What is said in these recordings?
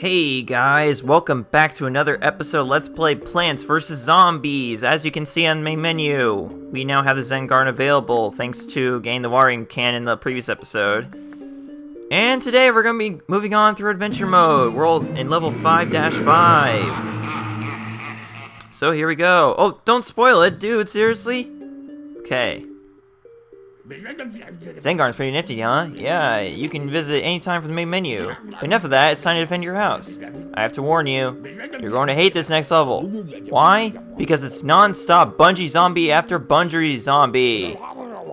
Hey guys, welcome back to another episode of Let's Play Plants vs. Zombies. As you can see on the main menu, we now have the Zen Garden available thanks to getting the Wario can in the previous episode. And today we're going to be moving on through adventure mode. We're all in level 5-5. So here we go. Oh, don't spoil it, dude, seriously? Okay. Zen Garden's pretty nifty, huh? Yeah, you can visit anytime from the main menu. But enough of that, it's time to defend your house. I have to warn you, you're going to hate this next level. Why? Because it's non-stop bungee zombie after bungee zombie.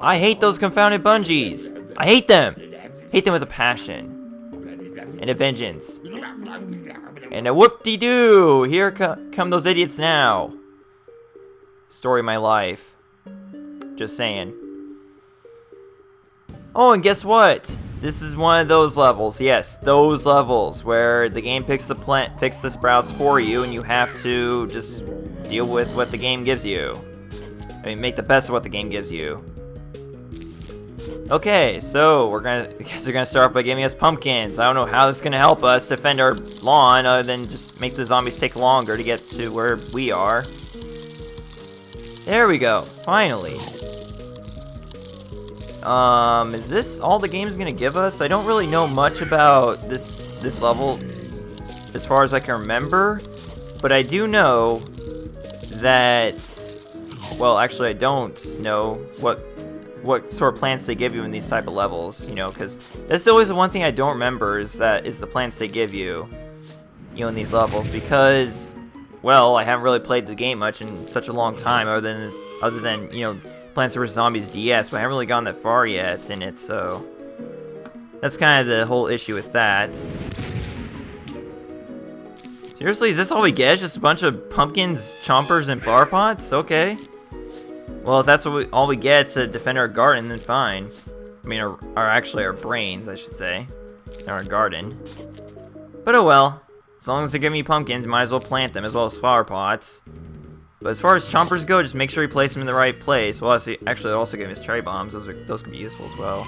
I hate those confounded bungees. I hate them. Hate them with a passion. And a vengeance. And a whoop-de-doo! Here come those idiots now. Story of my life. Just saying. Oh, and guess what? This is one of those levels. Yes, those levels where the game picks the sprouts for you, and you have to just deal with what the game gives you. I mean, make the best of what the game gives you. Okay, so I guess they're gonna start off by giving us pumpkins. I don't know how this is gonna help us defend our lawn, other than just make the zombies take longer to get to where we are. There we go. Finally. Is this all the game's gonna give us? I don't really know much about this level as far as I can remember, but I do know that, well, actually I don't know what sort of plants they give you in these type of levels, you know, because that's always the one thing I don't remember is the plants they give you, you know, in these levels, because, well, I haven't really played the game much in such a long time, other than you know, Plants vs. Zombies DS, but I haven't really gone that far yet in it, so that's kind of the whole issue with that. Seriously, is this all we get? Just a bunch of pumpkins, chompers, and flower pots? Okay. Well, if that's all we get to defend our garden, then fine. I mean, actually our brains, I should say, in our garden. But oh well. As long as they give me pumpkins, might as well plant them, as well as flower pots. But as far as chompers go, just make sure you place them in the right place. Well, actually, it also gave us cherry bombs. Those can be useful as well.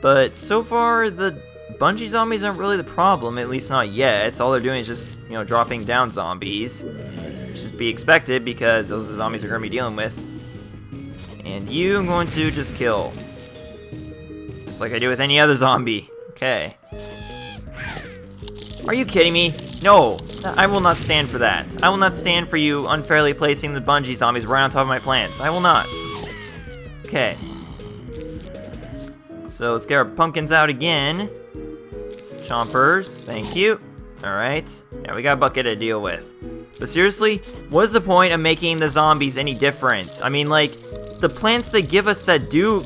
But so far, the bungee zombies aren't really the problem, at least not yet. All they're doing is just, you know, dropping down zombies. Which is to be expected because those are the zombies we're going to be dealing with. And you, I'm going to just kill. Just like I do with any other zombie. Okay. Are you kidding me? No, I will not stand for that. I will not stand for you unfairly placing the bungee zombies right on top of my plants. I will not. Okay. So let's get our pumpkins out again. Chompers, thank you. Alright. Now we got a bucket to deal with. But seriously, what is the point of making the zombies any different? I mean, like, the plants they give us that do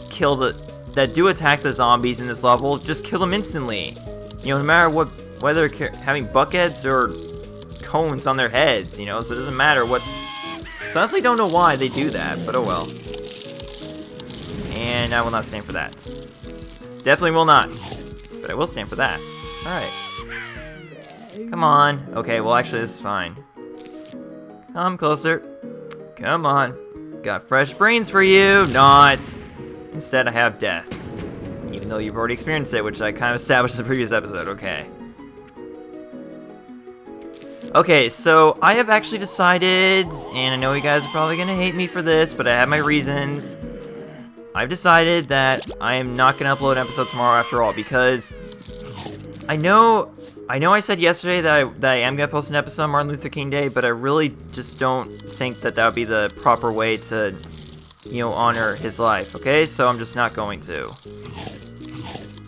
attack the zombies in this level, just kill them instantly. You know, no matter whether having buckets or cones on their heads, you know, so it doesn't matter what. So I honestly don't know why they do that, but oh well. And I will not stand for that. Definitely will not. But I will stand for that. Alright. Come on. Okay, well actually this is fine. Come closer. Come on. Got fresh brains for you. Not. Instead I have death. Even though you've already experienced it, which I kind of established in the previous episode. Okay. Okay, so I have actually decided, and I know you guys are probably going to hate me for this, but I have my reasons. I've decided that I am not going to upload an episode tomorrow after all, because I know I said yesterday that I am going to post an episode on Martin Luther King Day, but I really just don't think that would be the proper way to, you know, honor his life, okay? So I'm just not going to.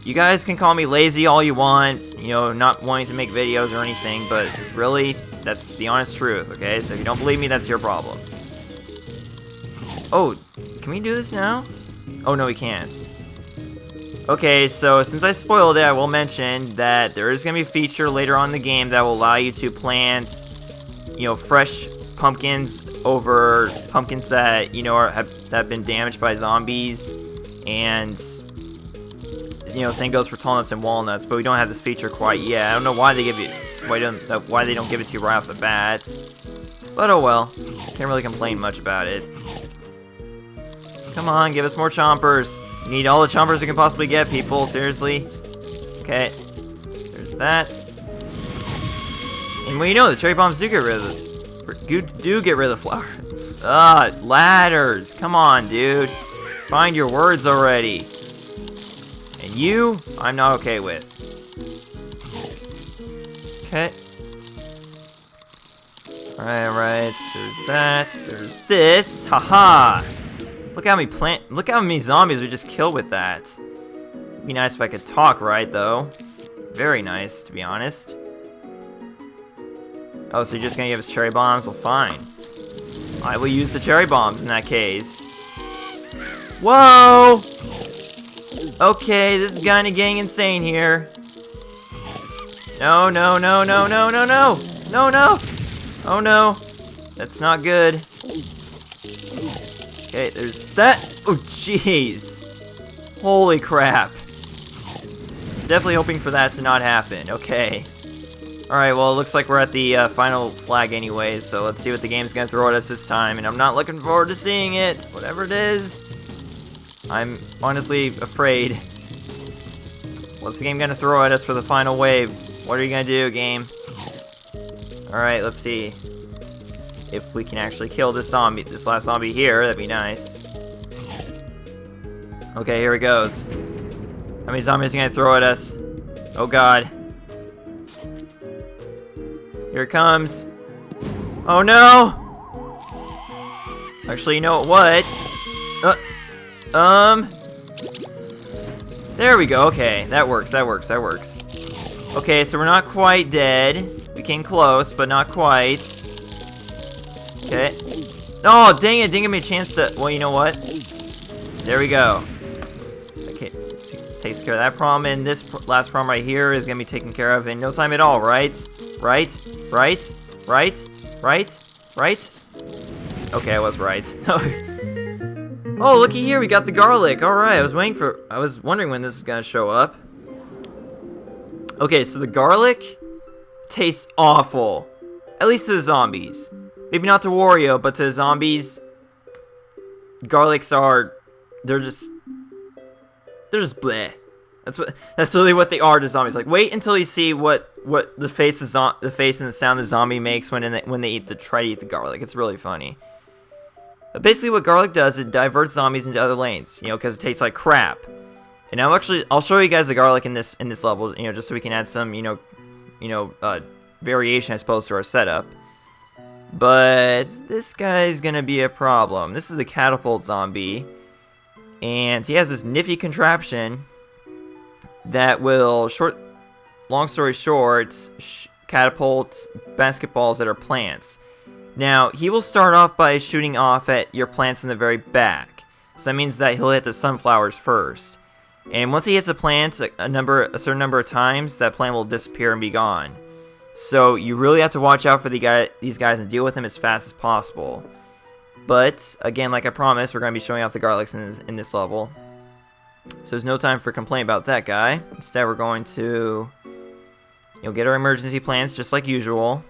You guys can call me lazy all you want, you know, not wanting to make videos or anything, but really, that's the honest truth, okay? So if you don't believe me, that's your problem. Oh, can we do this now? Oh, no, we can't. Okay, so since I spoiled it, I will mention that there is going to be a feature later on in the game that will allow you to plant, you know, fresh pumpkins over pumpkins that, you know, have been damaged by zombies, and you know, same goes for walnuts and walnuts, but we don't have this feature quite yet. I don't know why they give you, why they don't give it to you right off the bat. But oh well, can't really complain much about it. Come on, give us more chompers. You need all the chompers you can possibly get, people. Seriously. Okay. that. And well, you know, the cherry bombs do get rid of the flower. Ladders. Come on, dude. Find your words already. And you, I'm not okay with. Okay. Alright. There's that. There's this. Haha. Look how many zombies we just killed with that. It'd be nice if I could talk right, though. Very nice, to be honest. Oh, so you're just gonna give us cherry bombs? Well, fine. I will use the cherry bombs in that case. Whoa! Okay, this is kinda getting insane here. No. No. Oh no. That's not good. Okay, there's that. Oh, jeez. Holy crap. Definitely hoping for that to not happen. Okay. Alright, well, it looks like we're at the final flag anyways, so let's see what the game's gonna throw at us this time, and I'm not looking forward to seeing it, whatever it is. I'm honestly afraid. What's the game gonna throw at us for the final wave? What are you gonna do, game? Alright, let's see. If we can actually kill this last zombie here, that'd be nice. Okay, here it goes. How many zombies are gonna throw at us? Oh god. Here it comes. Oh no! Actually, you know what? There we go, okay. That works. Okay, so we're not quite dead. We came close, but not quite. Okay. Oh, dang it, didn't give me a chance to... Well, you know what? There we go. Okay, takes care of that problem, and this last problem right here is gonna be taken care of in no time at all, right? Right? Okay, I was right. Oh, looky here, we got the garlic. Alright, I was wondering when this is gonna show up. Okay, so the garlic tastes awful. At least to the zombies. Maybe not to Wario, but to the zombies, garlics are, they're just bleh. That's really what they are to zombies. Like, wait until you see what the face and the sound the zombie makes when they try to eat the garlic. It's really funny. But basically, what garlic does, it diverts zombies into other lanes. You know, because it tastes like crap. And I'll show you guys the garlic in this level. You know, just so we can add some variation, I suppose, to our setup. But this guy's gonna be a problem. This is the catapult zombie, and he has this nifty contraption that will, long story short, catapult basketballs that are plants. Now, he will start off by shooting off at your plants in the very back. So that means that he'll hit the sunflowers first. And once he hits a plant a certain number of times, that plant will disappear and be gone. So you really have to watch out for these guys and deal with them as fast as possible. But, again, like I promised, we're going to be showing off the garlics in this level. So there's no time for complaint about that guy. Instead, we're going to get our emergency plans just like usual.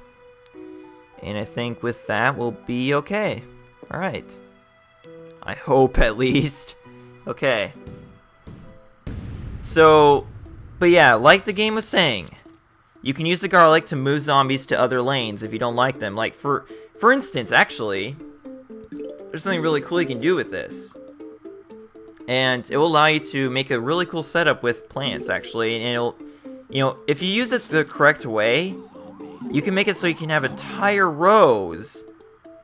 And I think with that, we'll be okay. Alright. I hope, at least. Okay. So, but yeah, like the game was saying, you can use the garlic to move zombies to other lanes if you don't like them. Like, for instance, actually, there's something really cool you can do with this. And it will allow you to make a really cool setup with plants, actually. And it'll, if you use it the correct way, you can make it so you can have entire rows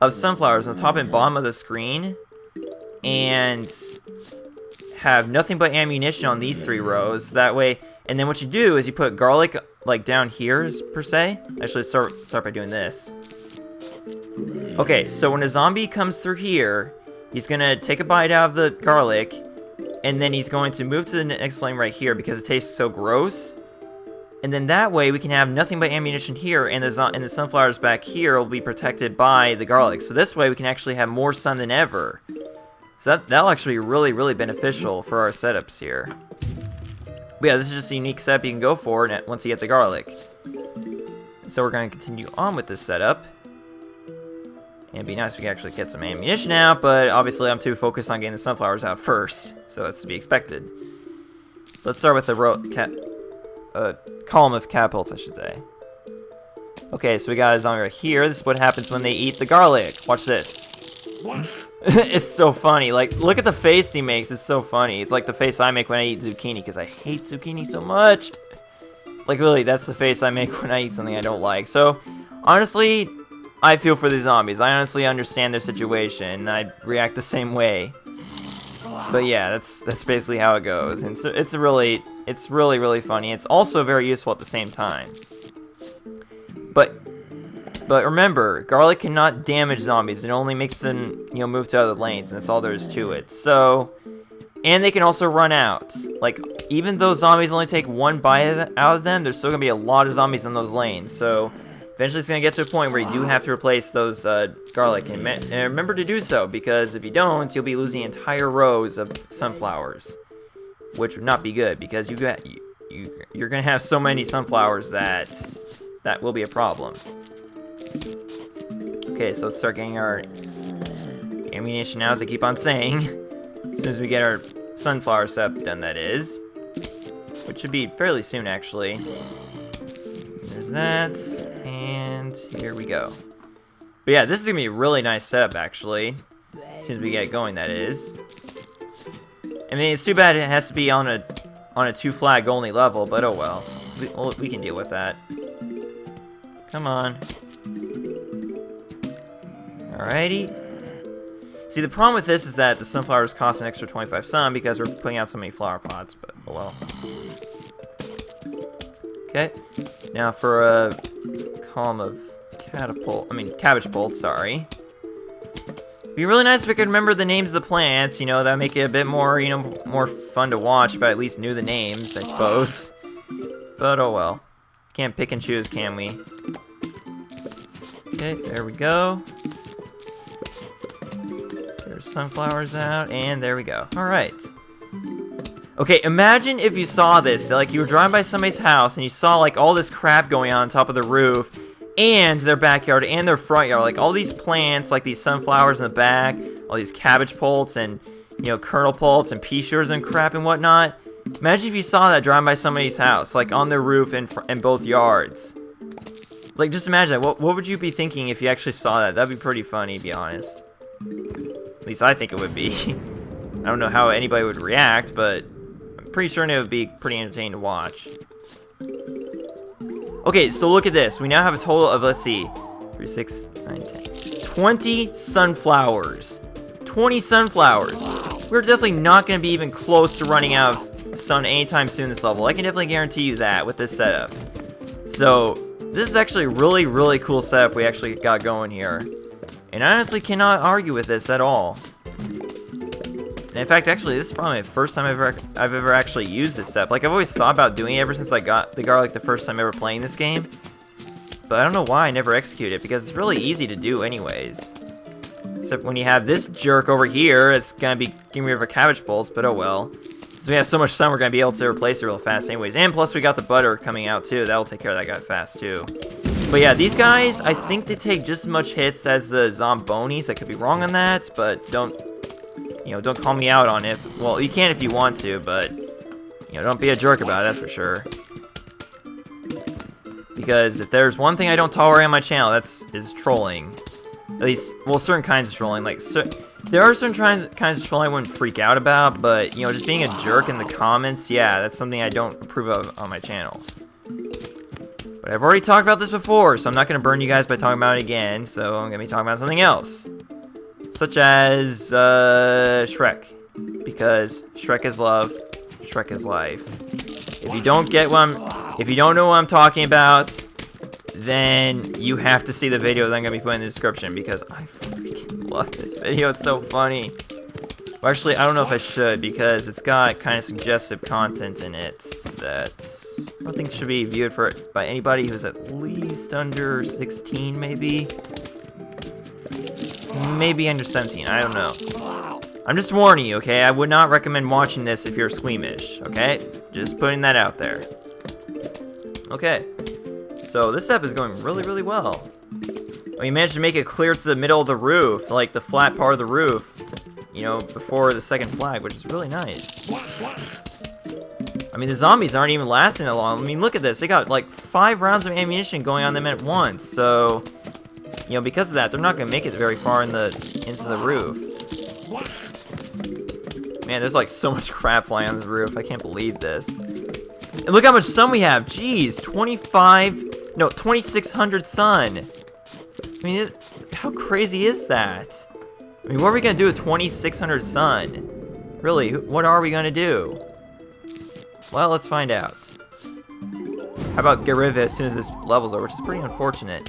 of sunflowers on the top and bottom of the screen. And have nothing but ammunition on these 3 rows. That way, and then what you do is you put garlic, like, down here, per se. Actually, start by doing this. Okay, so when a zombie comes through here, he's gonna take a bite out of the garlic, and then he's going to move to the next lane right here because it tastes so gross. And then that way we can have nothing but ammunition here, and the sunflowers back here will be protected by the garlic. So this way we can actually have more sun than ever. So that'll actually be really, really beneficial for our setups here. But yeah, this is just a unique setup you can go for once you get the garlic. And so we're going to continue on with this setup. And it'd be nice if we could actually get some ammunition out, but obviously I'm too focused on getting the sunflowers out first. So that's to be expected. Let's start with the a column of catapults, I should say. Okay, so we got a zombie right here. This is what happens when they eat the garlic. Watch this. It's so funny. Like, look at the face he makes. It's so funny. It's like the face I make when I eat zucchini, because I hate zucchini so much. Like, really, that's the face I make when I eat something I don't like. So, honestly, I feel for the zombies. I honestly understand their situation, and I react the same way. But yeah, that's basically how it goes. And so it's really funny. It's also very useful at the same time. But remember, garlic cannot damage zombies. It only makes them, move to other lanes, and that's all there is to it. So, and they can also run out. Like, even though zombies only take one bite out of them, there's still gonna be a lot of zombies in those lanes. So, eventually it's gonna get to a point where you do have to replace those garlic, and remember to do so, because if you don't, you'll be losing entire rows of sunflowers, which would not be good, because you're gonna have so many sunflowers that will be a problem. Okay, so let's start getting our ammunition now, as I keep on saying. As soon as we get our sunflower setup done, that is. Which should be fairly soon, actually. There's that, and here we go. But yeah, this is gonna be a really nice setup, actually. As soon as we get going, that is. I mean, it's too bad it has to be on a 2 flag only level, but oh well. We can deal with that. Come on. Alrighty. See, the problem with this is that the sunflowers cost an extra 25 sun because we're putting out so many flower pots, but oh well. Okay. Now for a column of cabbage bolts, sorry. It'd be really nice if we could remember the names of the plants, that would make it a bit more, more fun to watch if I at least knew the names, I suppose. But oh well. Can't pick and choose, can we? Okay, there we go. There's sunflowers out, and there we go. Alright. Okay, imagine if you saw this, like you were driving by somebody's house and you saw like all this crap going on top of the roof and their backyard and their front yard, like all these plants, like these sunflowers in the back, all these cabbage pults and, kernel pults and pea shooters and crap and whatnot. Imagine if you saw that driving by somebody's house, like on their roof in both yards. Like, just imagine, what would you be thinking if you actually saw that? That'd be pretty funny, to be honest. At least I think it would be. I don't know how anybody would react, but I'm pretty sure it would be pretty entertaining to watch. Okay, so look at this. We now have a total of, let's see, 3, 6, 9, 10, 20 sunflowers. 20 sunflowers. We're definitely not going to be even close to running out of sun anytime soon this level. I can definitely guarantee you that with this setup. So, this is actually a really, really cool setup we actually got going here. And I honestly cannot argue with this at all. And in fact, actually, this is probably the first time I've ever actually used this setup. Like, I've always thought about doing it ever since I got the garlic the first time ever playing this game. But I don't know why I never executed it, because it's really easy to do anyways. Except when you have this jerk over here, it's gonna be getting rid of our cabbage bolts, but oh well. Since we have so much sun, we're gonna be able to replace it real fast anyways. And plus, we got the butter coming out too. That'll take care of that guy fast too. But yeah, these guys, I think they take just as much hits as the zombonis. I could be wrong on that, but don't call me out on it. Well, you can if you want to, but, don't be a jerk about it, that's for sure. Because if there's one thing I don't tolerate on my channel, is trolling. At least, well, certain kinds of trolling. Like, there are certain kinds of trolling I wouldn't freak out about, but, just being a jerk in the comments, yeah, that's something I don't approve of on my channel. But I've already talked about this before, so I'm not going to burn you guys by talking about it again, so I'm going to be talking about something else. Such as, Shrek. Because Shrek is love, Shrek is life. If you don't know what I'm talking about, then you have to see the video that I'm going to be putting in the description, because I freaking love this video, it's so funny. Well, actually, I don't know if I should, because it's got kind of suggestive content in it that I don't think should be viewed by anybody who's at least under 16, maybe. Maybe under 17, I don't know. I'm just warning you, okay? I would not recommend watching this if you're squeamish, okay? Just putting that out there. Okay. So this step is going really, really well. We managed to make it clear to the middle of the roof, like the flat part of the roof, before the second flag, which is really nice. I mean, the zombies aren't even lasting that long. I mean, look at this. They got like 5 rounds of ammunition going on them at once. So, you know, because of that, they're not going to make it very far into the roof. Man, there's like so much crap flying on this roof. I can't believe this. And look how much sun we have. Jeez, 2600 sun. I mean, how crazy is that? I mean, what are we going to do with 2600 sun? Really, what are we going to do? Well, let's find out. How about get rid of it as soon as this level's over, which is pretty unfortunate.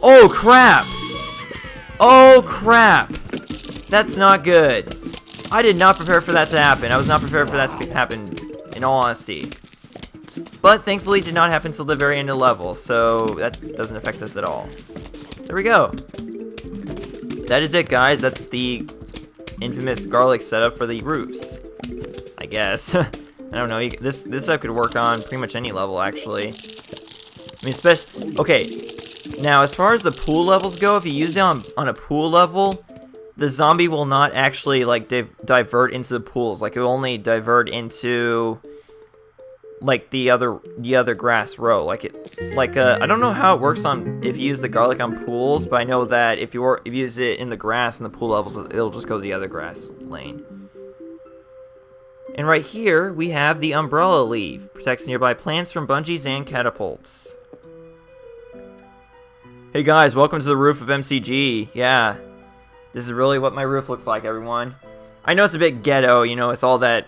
Oh, crap! Oh, crap! That's not good. I did not prepare for that to happen. I was not prepared for that to happen, in all honesty. But thankfully, it did not happen until the very end of the level, so that doesn't affect us at all. There we go. That is it, guys. That's the infamous garlic setup for the roofs, I guess. I don't know. This setup could work on pretty much any level, actually. I mean, especially... Okay, now as far as the pool levels go, if you use it on a pool level, the zombie will not actually like divert into the pools. Like, it will only divert into like the other grass row. Like I don't know how it works on if you use the garlic on pools, but I know that if you use it in the grass in the pool levels, it'll just go to the other grass lane. And right here we have the umbrella leaf, protects nearby plants from bungees and catapults. Hey guys, welcome to the roof of MCG. Yeah, this is really what my roof looks like, everyone. I know it's a bit ghetto, you know, with all that,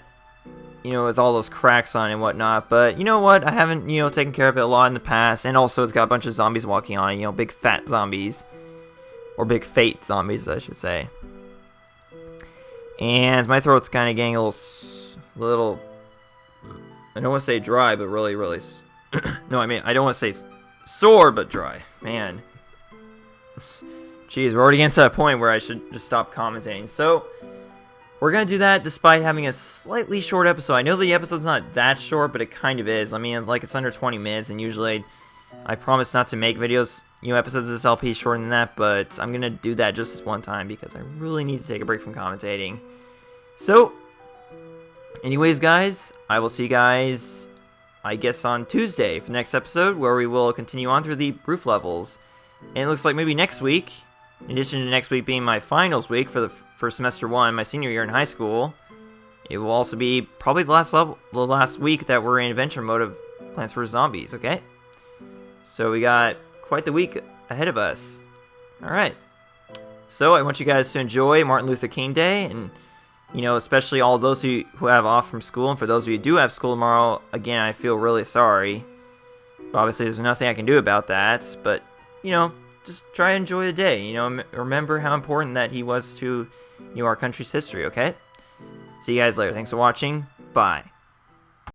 you know, with all those cracks on it and whatnot, but you know what? I haven't, you know, taken care of it a lot in the past, and also it's got a bunch of zombies walking on it, you know, big fat zombies. Or big fate zombies, I should say. And my throat's kind of getting a little, I don't want to say dry, but really, no, I mean, I don't want to say sore, but dry. Man. Jeez, we're already getting to that point where I should just stop commentating. So, we're going to do that despite having a slightly short episode. I know the episode's not that short, but it kind of is. I mean, it's under 20 minutes, and usually I promise not to make videos, you know, episodes of this LP shorter than that, but I'm going to do that just this one time because I really need to take a break from commentating. So, anyways, guys, I will see you guys, I guess, on Tuesday for the next episode, where we will continue on through the roof levels. And it looks like maybe next week, in addition to next week being my finals week for semester 1, my senior year in high school, it will also be probably the last week that we're in adventure mode of Plants vs. Zombies, okay? So we got quite the week ahead of us. Alright. So I want you guys to enjoy Martin Luther King Day, and, you know, especially all those who have off from school, and for those of you who do have school tomorrow, again, I feel really sorry. But obviously, there's nothing I can do about that, but, you know, just try to enjoy the day, you know, remember how important that he was to, you know, our country's history, okay? See you guys later. Thanks for watching. Bye.